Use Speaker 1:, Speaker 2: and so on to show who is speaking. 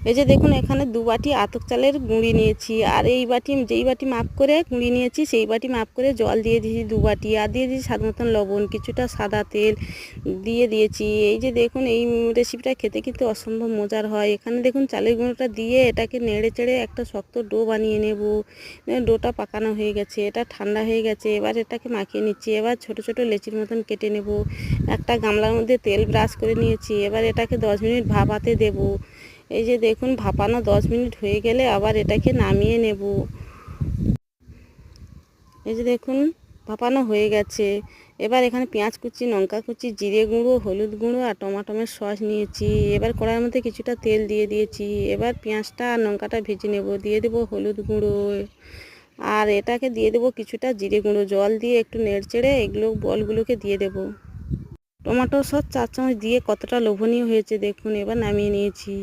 Speaker 1: এই যে দেখুন এখানে 2 বাটি আতপ চালের গুঁড়ি নিয়েছি, আর এই বাটি যেই বাটি মাপ করে গুঁড়ি নিয়েছি সেই বাটি মাপ করে জল দিয়ে দিয়েছি 2 বাটি, আর দিয়ে দিয়েছি স্বাদ মতন লবণ, কিছুটা সাদা তেল দিয়ে দিয়েছি। এই যে দেখুন এই রেসিপিটা খেতে কিন্তু অসম্ভব মজার হয়। এখানে দেখুন চালের গুঁড়োটা দিয়ে এটাকে নেড়ে চেড়ে একটা শক্ত ডো বানিয়ে নেব। ডোটা পাকানো হয়ে গেছে, এটা ঠান্ডা হয়ে গেছে, এবার এটাকে মাখিয়ে নিচ্ছি। এবার ছোট ছোট লেচির মতন কেটে নেব। একটা গামলার মধ্যে তেল ব্রাশ করে নিয়েছি, এবার এটাকে 10 মিনিট ভাপাতে দেব। এই যে দেখুন ভাপানো 10 মিনিট হয়ে গেলে আবার এটাকে নামিয়ে নেব। এই যে দেখুন ভাপানো হয়ে গেছে। এবার এখানে পেঁয়াজ কুচি, লঙ্কা কুচি, জিরে গুঁড়ো, হলুদ গুঁড়ো আর টমেটোর সস নিয়েছি। এবার কড়াইয়ের মধ্যে কিছুটা তেল দিয়ে দিয়েছি। এবার পেঁয়াজটা আর লঙ্কাটা ভেজে নেব। দিয়ে দেবো হলুদ গুঁড়ো, আর এটাকে দিয়ে দেবো কিছুটা জিরে গুঁড়ো। জল দিয়ে একটু নেড়েচেড়ে এগুলো বলগুলোকে দিয়ে দেব। টমেটো সস 4 চামচ দিয়ে কতটা লোভনীয় হয়েছে দেখুন। এবার নামিয়ে নিয়েছি।